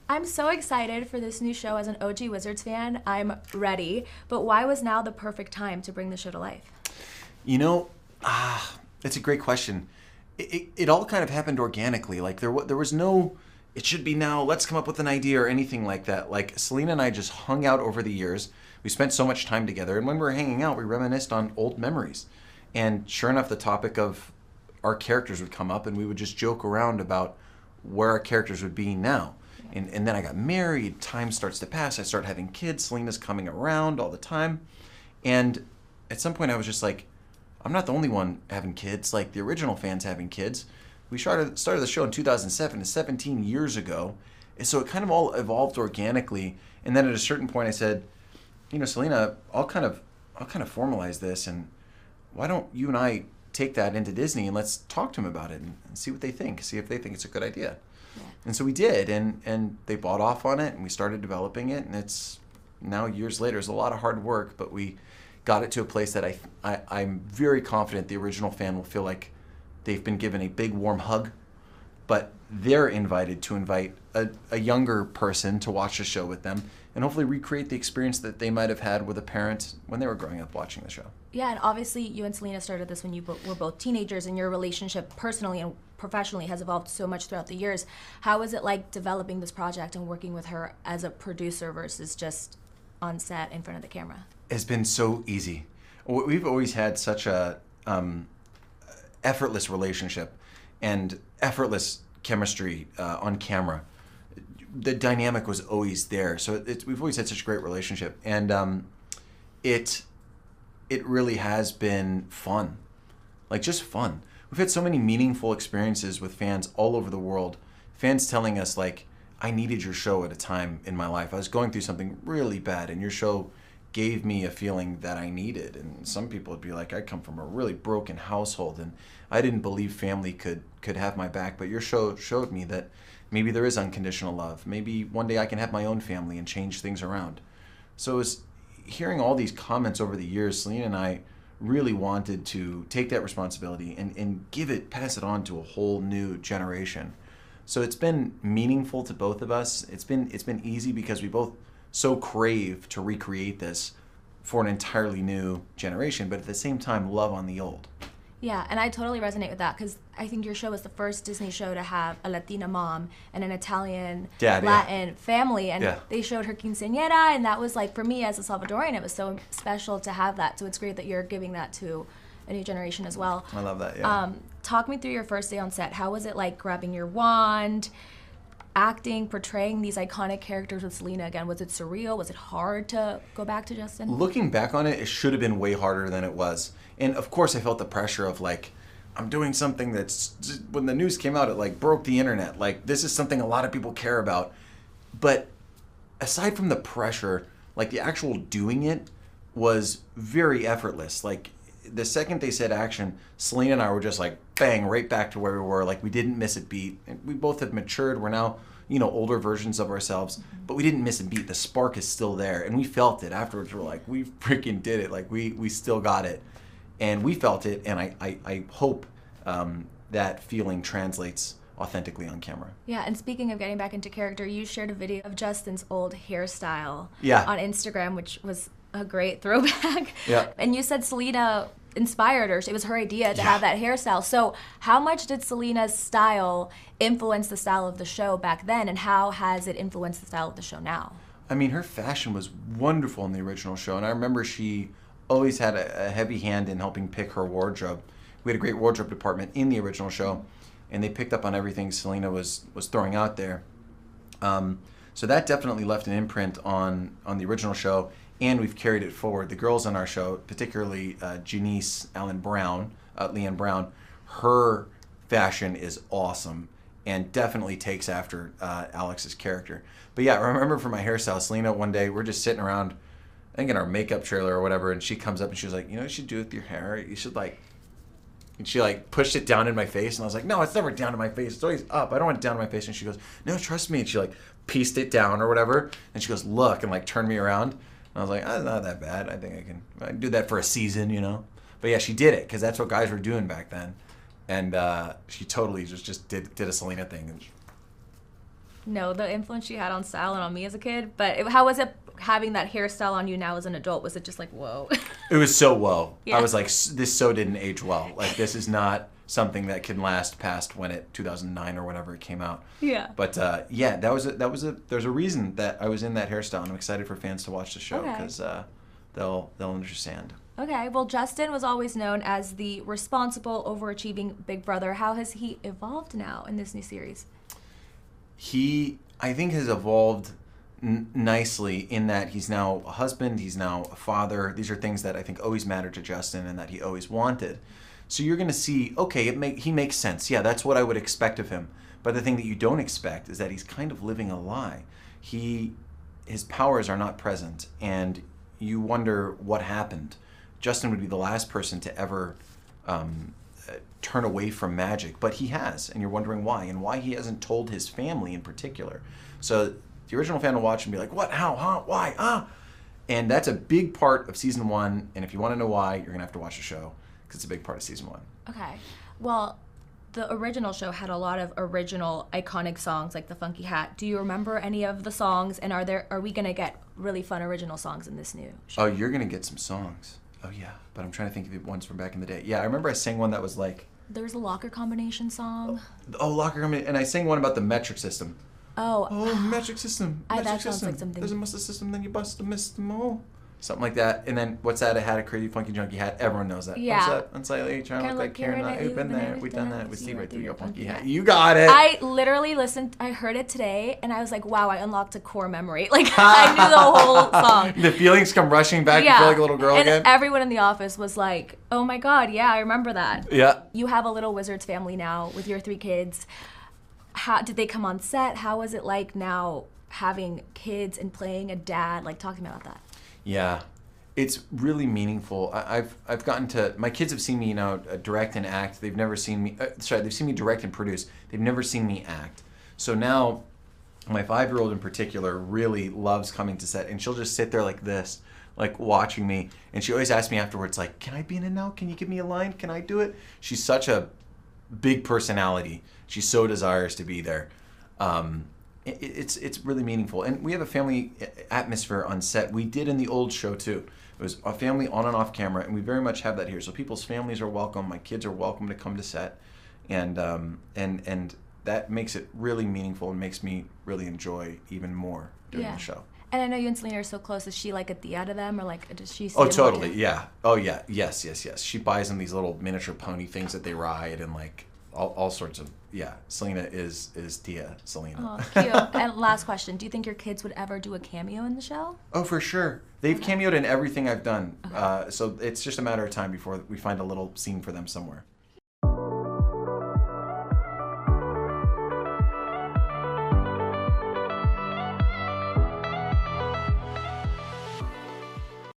I'm so excited for this new show as an OG Wizards fan. I'm ready. But why was now the perfect time to bring the show to life? You know, that's a great question. It all kind of happened organically. Like there was no, it should be now, let's come up with an idea or anything like that. Like Selena and I just hung out over the years. We spent so much time together. And when we were hanging out, we reminisced on old memories. And sure enough, the topic of our characters would come up and we would just joke around about where our characters would be now. And then I got married, time starts to pass, I start having kids, Selena's coming around all the time. And at some point I was just like, I'm not the only one having kids, like the original fans having kids. We started the show in 2007, 17 years ago. And so it kind of all evolved organically. And then at a certain point I said, Selena, I'll kind of formalize this, and why don't you and I take that into Disney and let's talk to them about it and see what they think, see if they think it's a good idea. Yeah. And so we did, and they bought off on it, and we started developing it, and it's now years later. It's a lot of hard work, but we got it to a place that I'm very confident the original fan will feel like they've been given a big warm hug, but they're invited to invite a younger person to watch the show with them and hopefully recreate the experience that they might have had with a parent when they were growing up watching the show. Yeah, and obviously you and Selena started this when you were both teenagers, and your relationship personally and professionally has evolved so much throughout the years. How was it like developing this project and working with her as a producer versus just on set in front of the camera? It's been so easy. We've always had such a effortless relationship and effortless chemistry on camera. The dynamic was always there. So we've always had such a great relationship. And it really has been fun. Like, just fun. We've had so many meaningful experiences with fans all over the world. Fans telling us, like, I needed your show at a time in my life. I was going through something really bad, and your show gave me a feeling that I needed. And some people would be like, I come from a really broken household, and I didn't believe family could have my back, but your show showed me that maybe there is unconditional love. Maybe one day I can have my own family and change things around. So it was hearing all these comments over the years. Selena and I really wanted to take that responsibility and pass it on to a whole new generation. So it's been meaningful to both of us. It's been easy because we both so crave to recreate this for an entirely new generation, but at the same time love on the old. Yeah, and I totally resonate with that because I think your show is the first Disney show to have a Latina mom and an Italian Latin family, and they showed her quinceañera, and that was like, for me as a Salvadorian, it was so special to have that. So it's great that you're giving that to a new generation as well. I love that, yeah. Talk me through your first day on set. How was it like grabbing your wand, acting, portraying these iconic characters with Selena again? Was it surreal? Was it hard to go back to Justin? Looking back on it, it should have been way harder than it was. And of course I felt the pressure of, like, I'm doing something that's, when the news came out, it like broke the internet. Like, this is something a lot of people care about. But aside from the pressure, like, the actual doing it was very effortless. Like, the second they said action, Selena and I were just like, bang, right back to where we were. Like, we didn't miss a beat. And we both have matured. We're now, older versions of ourselves, but we didn't miss a beat. The spark is still there. And we felt it afterwards. We're like, we freaking did it. Like, we still got it. And we felt it, and I hope that feeling translates authentically on camera. Yeah, and speaking of getting back into character, you shared a video of Justin's old hairstyle on Instagram, which was a great throwback. Yeah. And you said Selena inspired her. It was her idea to have that hairstyle. So how much did Selena's style influence the style of the show back then, and how has it influenced the style of the show now? I mean, her fashion was wonderful in the original show, and I remember she always had a heavy hand in helping pick her wardrobe. We had a great wardrobe department in the original show, and they picked up on everything Selena was throwing out there. So that definitely left an imprint on the original show, and we've carried it forward. The girls on our show, particularly Janice Leanne Brown, her fashion is awesome and definitely takes after Alex's character. But yeah, I remember for my hairstyle, Selena, one day, we're just sitting around, I think in our makeup trailer or whatever, and she comes up and she was like, what you should do with your hair? You should and she pushed it down in my face, and I was like, no, it's never down in my face. It's always up. I don't want it down in my face. And she goes, no, trust me. And she pieced it down or whatever, and she goes, look, and turned me around. And I was like, it's not that bad. I think I can do that for a season, But yeah, she did it because that's what guys were doing back then. And she totally just did a Selena thing. And know the influence she had on style and on me as a kid, but how was it having that hairstyle on you now as an adult? Was it just like, whoa? It was so whoa. Yeah. I was like, this so didn't age well. Like, this is not something that can last past when 2009 or whenever it came out. Yeah. But yeah, there's a reason that I was in that hairstyle, and I'm excited for fans to watch the show because they'll understand. Okay. Well, Justin was always known as the responsible, overachieving big brother. How has he evolved now in this new series? He, I think, has evolved nicely in that he's now a husband, he's now a father. These are things that I think always mattered to Justin and that he always wanted. So you're going to see, okay, he makes sense. Yeah, that's what I would expect of him. But the thing that you don't expect is that he's kind of living a lie. His powers are not present, and you wonder what happened. Justin would be the last person to ever turn away from magic, but he has, and you're wondering why, and why he hasn't told his family in particular. So the original fan will watch and be like, what, how, huh, why, And that's a big part of season 1, and if you want to know why, you're going to have to watch the show, because it's a big part of season 1. Okay. Well, the original show had a lot of original, iconic songs, like the Funky Hat. Do you remember any of the songs, and are we going to get really fun original songs in this new show? Oh, you're going to get some songs. Oh, yeah. But I'm trying to think of the ones from back in the day. Yeah, I remember I sang one that was like... There was a locker combination song. Oh, locker combination. And I sang one about the metric system. Oh, metric system. That sounds like something. There's a muscle system, then you bust a system. Oh. Something like that. And then, what's that? I had a crazy funky junky hat. Everyone knows that. Yeah. What's that? Unsightly, trying to look like Karen. We've been there. We've done that. We see right through your funky hat. You got it. I literally I heard it today, and I was like, wow, I unlocked a core memory. Like, I knew the whole song. The feelings come rushing back. You feel like a little girl again. And everyone in the office was like, oh my God, yeah, I remember that. Yeah. You have a little Wizards family now with your 3 kids. How did they come on set? How was it like now having kids and playing a dad? Like, talk to me about that. Yeah. It's really meaningful. I've gotten to, my kids have seen me now direct and act. They've never seen me, they've seen me direct and produce. They've never seen me act. So now, my 5-year-old in particular really loves coming to set, and she'll just sit there like this, like watching me. And she always asks me afterwards, like, can I be in it now? Can you give me a line? Can I do it? She's such a big personality. She so desires to be there. It's really meaningful. And we have a family atmosphere on set. We did in the old show too. It was a family on and off camera, and we very much have that here. So people's families are welcome. My kids are welcome to come to set, and that makes it really meaningful and makes me really enjoy even more doing the show. And I know you and Selena are so close. Is she like a Tia to them, or like does she? Oh, totally. Yeah. Oh, yeah. Yes. She buys them these little miniature pony things that they ride, and like all sorts of. Yeah. Selena is Tia Selena. Oh, cute. And last question: do you think your kids would ever do a cameo in the show? Oh, for sure. They've cameoed in everything I've done. Okay. So it's just a matter of time before we find a little scene for them somewhere.